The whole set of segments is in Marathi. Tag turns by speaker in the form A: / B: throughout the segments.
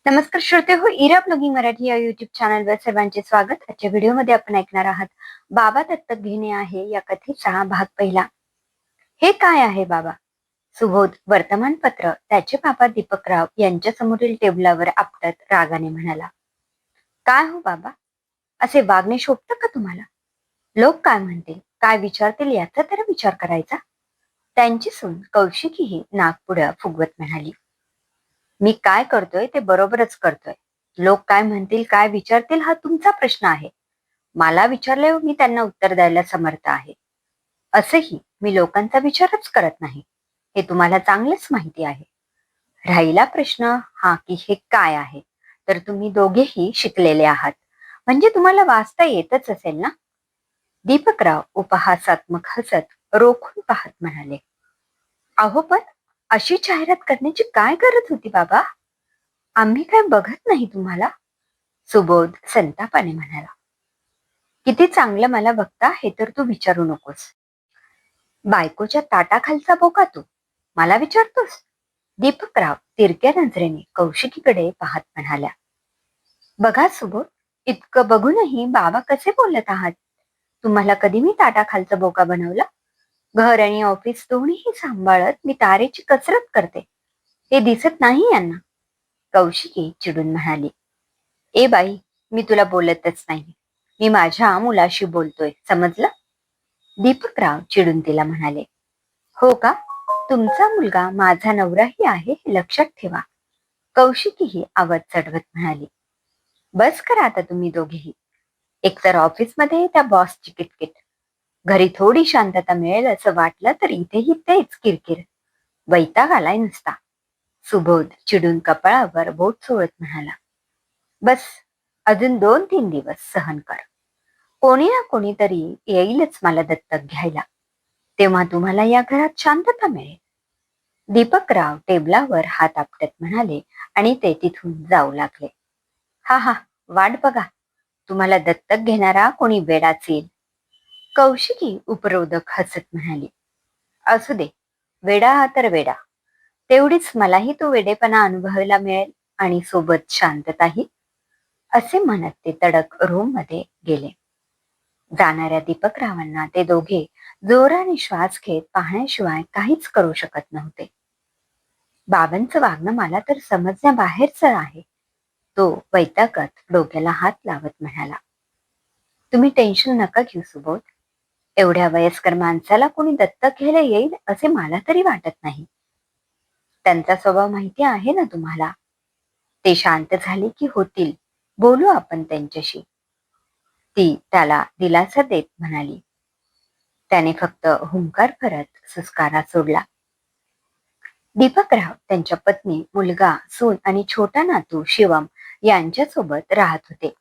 A: नमस्कार श्रोते हो, इरा ब्लॉगिंग मराठी या युट्यूब चॅनलवर सर्वांचे स्वागत. आजच्या व्हिडिओमध्ये आपण ऐकणार आहात बाबा दत्तक घेणे आहे या कथेचा भाग पहिला. हे काय आहे बाबा? सुबोध वर्तमानपत्र त्याचे बाबा दीपकराव यांच्या समोरील टेबलावर आपटत रागाने म्हणाला, काय हो बाबा, असे वागणे शोभतं का तुम्हाला? लोक काय म्हणतील, काय विचारतील याचा तर विचार करायचा. त्यांची सून कौशिकीही नाक पुढे फुगवत म्हणाली, मी काय करतोय ते बरोबरच करतोय. लोक काय म्हणतील, काय विचारतील हा तुमचा प्रश्न आहे. मला विचारले मी त्यांना उत्तर द्यायला समर्थ आहे. असंही मी लोकांचा विचारच करत नाही, हे तुम्हाला चांगलंच माहिती आहे. राहिला प्रश्न हा की हे काय आहे, तर तुम्ही दोघेही शिकलेले आहात, म्हणजे तुम्हाला वाचता येतच असेल ना? दीपकराव उपहासात्मक हसत रोखून पाहत म्हणाले, अहो पण अशी जाहिरात करण्याची काय गरज होती बाबा? आम्ही काय बघत नाही तुम्हाला? सुबोध संतापाने म्हणाला, किती चांगलं मला बघता हे तर तू विचारू नकोस. बायकोच्या ताटाखालचा बोका तू मला विचारतोस? दीपकराव तिरक्या नजरेने कौशिकीकडे पाहत म्हणाल्या, बघा सुबोध, इतकं बघूनही बाबा कसे बोलत आहात. तुम्हाला कधी मी ताटाखालचा बोका बनवला? घर आणि ऑफिस दोन्हीही सांभाळत मी तारेची कसरत करते, हे दिसत नाही यांना? कौशिकी चिडून म्हणाली, ए बाई, मी तुला बोलतच नाही, मी माझ्या मुलाशी बोलतोय, समजलं? दीपकराव चिडून तिला म्हणाले, हो का? तुमचा मुलगा माझा नवराही आहे हे लक्षात ठेवा. कौशिकीही आवाज चढवत म्हणाली, बस करा आता तुम्ही दोघेही. एकतर ऑफिसमध्ये त्या बॉसची किटकिट, घरी थोडी शांतता मिळेल असं वाटलं तर इथेही तेच किरकिर. वैताग आलाय नुसता. सुबोध चिडून कपाळावर बोट चोळत म्हणाला, बस, अजून 2-3 दिवस सहन कर. कोणी ना कोणीतरी येईलच मला दत्तक घ्यायला, तेव्हा तुम्हाला या घरात शांतता मिळेल. दीपकराव टेबलावर हात आपटत म्हणाले आणि ते तिथून जाऊ लागले. हा हा, वाट बघा, तुम्हाला दत्तक घेणारा कोणी वेडाच येईल. कौशिकी उपरोधक हसत म्हणाली, असू दे, वेडा हा तर वेडा. तेवढीच मलाही तो वेडेपणा अनुभवायला मिळेल आणि सोबत शांतताही. असे म्हणत ते तडक रूम मध्ये गेले. जाणाऱ्या दीपकरावांना ते दोघे जोराने श्वास घेत पाहण्याशिवाय काहीच करू शकत नव्हते. बाबांचं वागणं मला तर समजण्याबाहेरच आहे, तो वैतागत डोक्याला हात लावत म्हणाला. तुम्ही टेन्शन नका घेऊ सुबोध, एवढ्या वयस्कर माणसाला कोणी दत्तक घ्यायला येईल असे मला तरी वाटत नाही. त्यांचा स्वभाव माहिती आहे ना तुम्हाला. ते शांत झाले की होतील, बोलू आपण त्यांच्याशी. ती त्याला दिलासा देत म्हणाली. त्याने फक्त हुंकार करत सुस्कारा सोडला. दीपकराव त्यांच्या पत्नी, मुलगा, सून आणि छोटा नातू शिवम यांच्यासोबत राहत होते.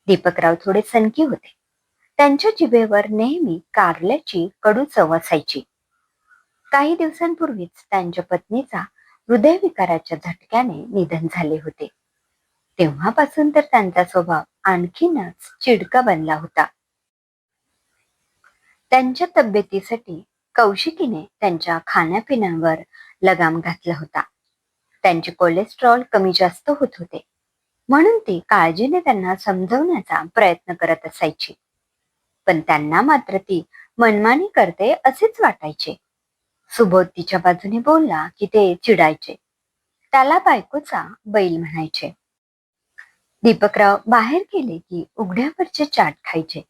A: दीपकराव थोडे सनकी होते. त्यांच्या जिभेवर नेहमी कारल्याची कडू चव असायची. काही दिवसांपूर्वीच त्यांच्या पत्नीचा हृदयविकाराच्या झटक्याने निधन झाले होते. तेव्हापासून तर त्यांचा स्वभाव आणखीनच चिडका बनला होता. त्यांच्या तब्येतीसाठी कौशिकीने त्यांच्या खाण्यापिण्यावर लगाम घातला होता. त्यांचे कोलेस्ट्रॉल कमी जास्त होत होते, म्हणून ती काळजीने त्यांना समजवण्याचा प्रयत्न करत असायची. पण त्यांना मात्र ती मनमानी करते असेच वाटायचे. सुबोध तिच्या बाजूने बोलला की ते चिडायचे. त्याला बायकोचा बैल म्हणायचे. दीपकराव बाहेर गेले की उघड्यावरचे चाट खायचे,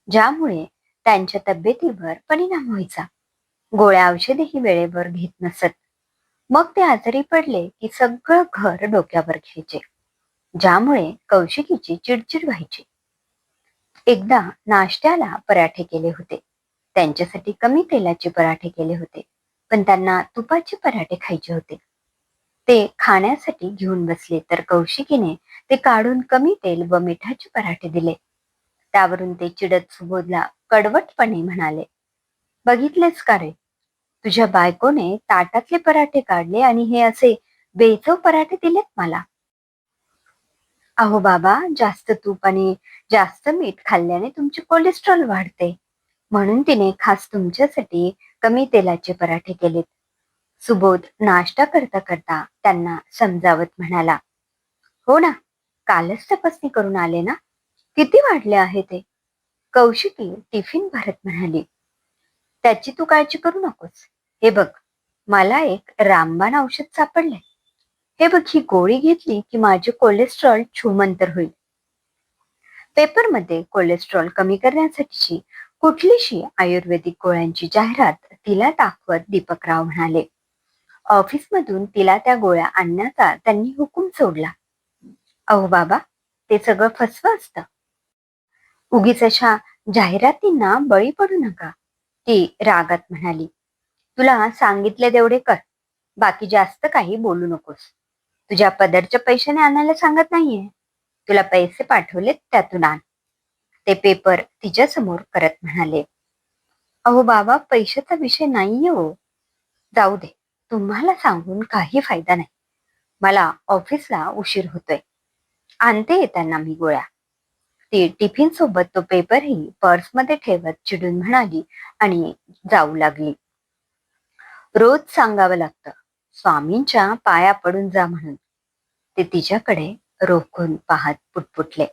A: ज्यामुळे त्यांच्या तब्येतीवर परिणाम व्हायचा. गोळ्या औषधेही वेळेवर घेत नसत. मग ते आजारी पडले की सगळं घर डोक्यावर घ्यायचे, ज्यामुळे कौशिकीची चिडचिड व्हायची. एकदा नाश्त्याला पराठे केले होते. त्यांच्यासाठी कमी तेलाचे पराठे केले होते, पण त्यांना तुपाचे पराठे खायचे होते. ते खाण्यासाठी घेऊन बसले तर कौशिकीने ते काढून कमी तेल व मिठाचे पराठे दिले. त्यावरून ते चिडत सुबोधला कडवटपणे म्हणाले, बघितलेच का रे, तुझ्या बायकोने ताटातले पराठे काढले आणि हे असे बेचव पराठे दिलेत मला. अहो बाबा, जास्त तूप आणि जास्त मीठ खाल्ल्याने तुमचे कोलेस्ट्रॉल वाढते, म्हणून तिने खास तुमच्यासाठी कमी तेलाचे पराठे केलेत. सुबोध नाश्ता करता करता त्यांना समजावत म्हणाला. हो ना, कालच तपासणी करून आले ना. किती वाढले आहे ते? कौशिकी टिफिन भरत म्हणाली. त्याची तू काळजी करू नकोस. हे बघ, मला एक रामबाण औषध सापडलंय. हे बघ, ही गोळी घेतली की माझे कोलेस्ट्रॉल छूमंतर होईल. पेपरमध्ये कोलेस्ट्रॉल कमी करण्यासाठीची कुठलीशी आयुर्वेदिक गोळ्यांची जाहिरात तिला दाखवत दीपकराव म्हणाले. ऑफिसमधून तिला त्या गोळ्या आणण्याचा त्यांनी हुकूम सोडला. अहो बाबा, ते सगळं फसवं असतं. उगीच अशा जाहिरातींना बळी पडू नका, ती रागात म्हणाली. तुला सांगितले तेवढे कर. बाकी जास्त काही बोलू नकोस. तुझ्या पदरच्या पैशाने आणायला सांगत नाहीये. तुला पैसे पाठवलेत त्यातून आण. ते पेपर तिच्या समोर करत म्हणाले. अहो बाबा, पैशाचा विषय नाहीये हो. जाऊ दे, तुम्हाला सांगून काही फायदा नाही. मला ऑफिसला उशीर होतोय. आणते येताना मी गोळ्या. ती टिफिन सोबत तो पेपरही पर्समध्ये ठेवत चिडून म्हणाली आणि जाऊ लागली. रोज सांगावं लागतं, स्वामींच्या पाया पडून जा म्हणून. ते तिच्याकडे रोखून पाहत पुटपुटले.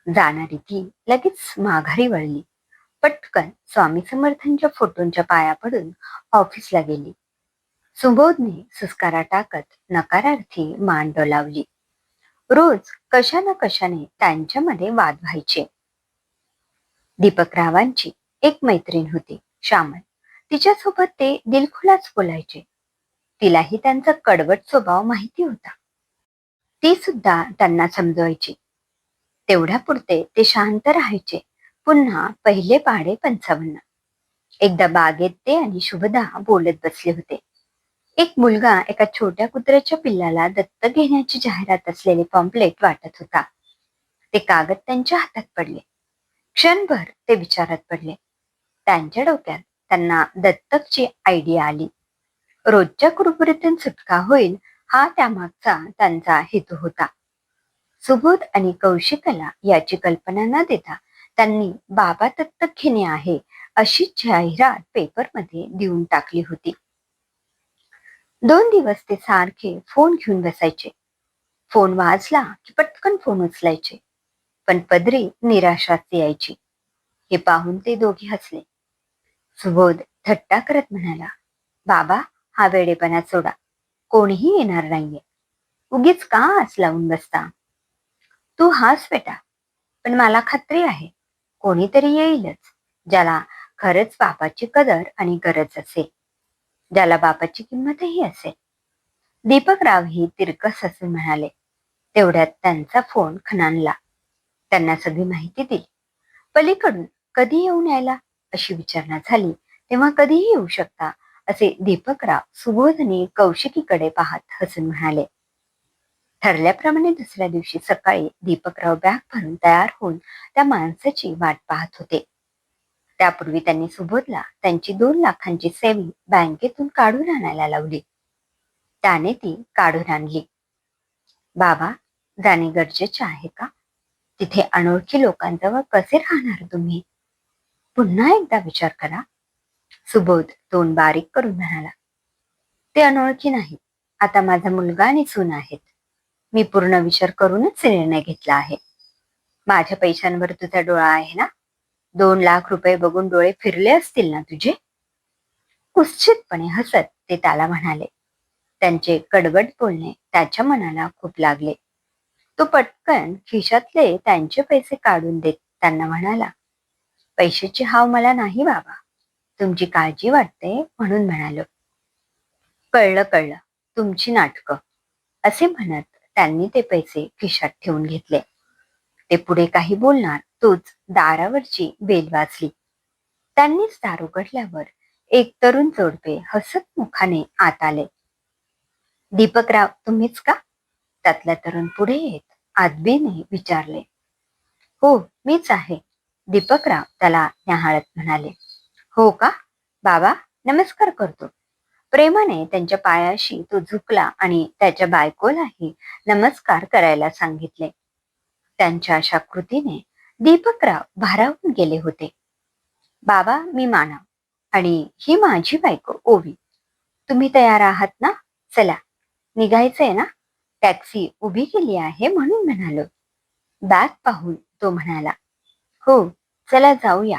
A: जाणारी ती लगेच माघारी वळली. पटकन स्वामी समर्थांच्या फोटोंच्या पाया पडून ऑफिसला गेली. सुबोधने सुस्कारा टाकत नकारार्थी मान डोलावली. रोज कशा ना कशाने त्यांच्यामध्ये वाद व्हायचे. दीपकरावांची एक मैत्रीण होती, श्यामल. तिच्यासोबत ते दिलखुलास बोलायचे. तिलाही त्यांचा कडवट स्वभाव माहिती होता. ती सुद्धा त्यांना समजवायची. तेवढ्यापुरते ते शांत राहायचे. पुन्हा पहिले पाढे 55. एकदा बागेत ते आणि शुभदा बोलत बसले होते. एक मुलगा एका छोट्या कुत्र्याच्या पिल्लाला दत्तक घेण्याची जाहिरात असलेले पॉम्पलेट वाटत होता. ते कागद त्यांच्या हातात पडले. क्षणभर ते विचारात पडले. त्यांच्या डोक्यात त्यांना दत्तकची आयडिया आली. रोजच्या कुरबुरीतून सुटका होईल, हा त्यामागचा त्यांचा हेतू होता. सुबोध आणि कौशिकला याची कल्पना न देता त्यांनी बाबा दत्तक घेणे आहे अशी जाहिरात पेपरमध्ये देऊन टाकली होती. 2 दिवस ते सारखे फोन घेऊन बसायचे. फोन वाजला की पटकन फोन उचलायचे. पण पदरी निराशाच यायची. हे पाहून ते दोघे हसले. सुबोध थट्टा करत म्हणाला, बाबा, हा वेडेपणा सोडा. कोणीही येणार नाहीये. उगीच का आस लावून बसता. तू हास बेटा, पण मला खात्री आहे कोणीतरी येईलच, ज्याला खरंच बापाची कदर आणि गरज असेल, ज्याला बापाची किंमतही असेल. दीपकरावही तिरकस हसून म्हणाले. तेवढ्यात त्यांचा फोन खणानला. त्यांना सगळी माहिती दिली. पलीकडून कधी येऊन यायला अशी विचारणा झाली तेव्हा कधीही येऊ शकता असे दीपकराव सुबोधने कौशिकीकडे पाहत हसून म्हणाले. ठरल्याप्रमाणे दुसऱ्या दिवशी सकाळी दीपकराव बॅग भरून तयार होऊन त्या माणसाची वाट पाहत होते. त्यापूर्वी त्यांनी सुबोधला त्यांची 2 लाखांची सेविंग बँकेतून काढून आणायला लावली. त्याने ती काढून आणली. बाबा, जाणे गरजेचे आहे का? तिथे अनोळखी लोकांजवळ कसे राहणार तुम्ही? पुन्हा एकदा विचार करा. सुबोध तोंड बारीक करून म्हणाला. ते अनोळखी नाही. आता माझा मुलगा आणि सून आहेत. मी पूर्ण विचार करूनच निर्णय घेतला आहे. माझ्या पैशांवर तुझा डोळा आहे ना? 2 लाख रुपये बघून डोळे फिरले असतील ना तुझे? कुत्सितपणे हसत ते त्याला म्हणाले. त्यांचे कडवट बोलणे त्याच्या मनाला खूप लागले. तो पटकन खिशातले त्यांचे पैसे काढून देत त्यांना म्हणाला, पैशाची हाव मला नाही बाबा. तुमची काळजी वाटते म्हणून म्हणालो. कळलं कळलं, तुमची नाटकं, असे म्हणत त्यांनी ते पैसे खिशात ठेवून घेतले. ते पुढे काही बोलणार तोच दारावरची बेल वाजली. त्यांनीच दार उघडल्यावर एक तरुण जोडपे हसत मुखाने आत आले. दीपकराव तुम्हीच का? त्यातला तरुण पुढे येत आदबीने विचारले. हो, मीच आहे. दीपकराव त्याला न्याहाळत म्हणाले. हो का? बाबा, नमस्कार करतो. प्रेमाने त्यांच्या पायाशी तो झुकला आणि त्याच्या बायकोलाही नमस्कार करायला सांगितले. त्यांच्या अशा कृतीने दीपकराव भारावून गेले होते. बाबा, मी मानव आणि ही माझी बायको ओवी. तुम्ही तयार आहात ना? चला, निघायचंय ना? टॅक्सी उभी केली आहे म्हणून म्हणालो. बॅग पाहून तो म्हणाला, हो चला जाऊया.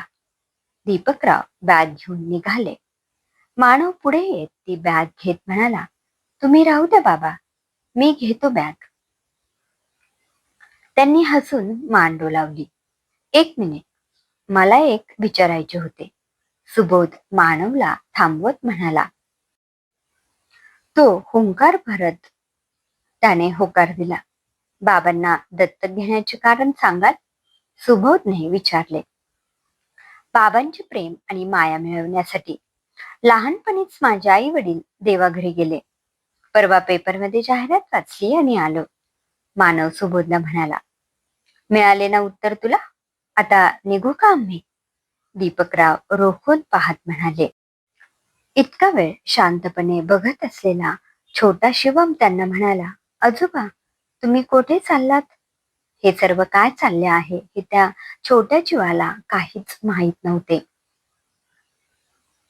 A: दीपकराव बॅग घेऊन निघाले. मानव पुढे येत ती बॅग घेत म्हणाला, तुम्ही राहू द्या बाबा, मी घेतो बॅग. त्यांनी हसून मान डोलावली. एक मिनिट, मला एक विचारायचे होते. सुबोध मानवला थांबवत म्हणाला. तो हुंकार भरत त्याने होकार दिला. बाबांना दत्तक घेण्याचे कारण सांगाल? सुबोधने विचारले. बाबांचे प्रेम आणि माया मिळवण्यासाठी लहानपणीच माझे आई वडील देवाघरी गेले. परवा पेपरमध्ये जाहिरात वाचली आणि आलो. मानव सुबोधला म्हणाला. मिळाले ना उत्तर तुला? आता निघू का आम्ही? दीपकराव रोखून पाहत म्हणाले. इतका वेळ शांतपणे बघत असलेला छोटा शिवम त्यांना म्हणाला, आजोबा तुम्ही कुठे चाललात? हे सर्व काय चालले आहे हे त्या छोट्या जीवाला काहीच माहीत नव्हते.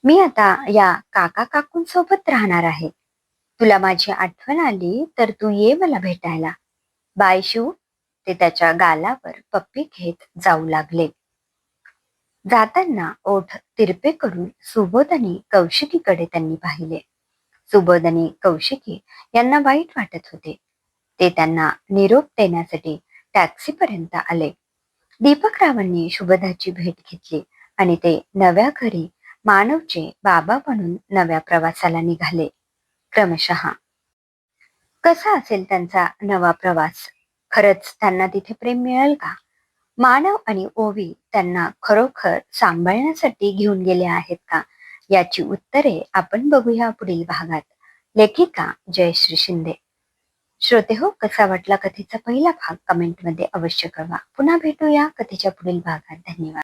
A: मी आता या काका काकूंसोबत राहणार आहे. तुला माझी आठवण आली तर तू ये मला भेटायला. बाय शिव. ते त्याच्या गालावर पप्पी घेत जाऊ लागले. जाताना ओठ तिरपे करून सुबोध आणि कौशिकीकडे त्यांनी पाहिले. सुबोध आणि कौशिकी यांना वाईट वाटत होते. ते त्यांना निरोप देण्यासाठी टॅक्सीपर्यंत आले. दीपकरावांनी सुबोधाची भेट घेतली आणि ते नव्या घरी मानवचे बाबा म्हणून नव्या प्रवासाला निघाले. क्रमशः कसा असेल त्यांचा नवा प्रवास? खरंच त्यांना तिथे प्रेम मिळेल का? मानव आणि ओवी त्यांना खरोखर सांभाळण्यासाठी घेऊन गेले आहेत का? याची उत्तरे आपण बघूया पुढील भागात. लेखिका जयश्री शिंदे. श्रोते हो, कसा वाटला कथेचा पहिला भाग कमेंटमध्ये अवश्य कळवा. पुन्हा भेटूया कथेच्या पुढील भागात. धन्यवाद.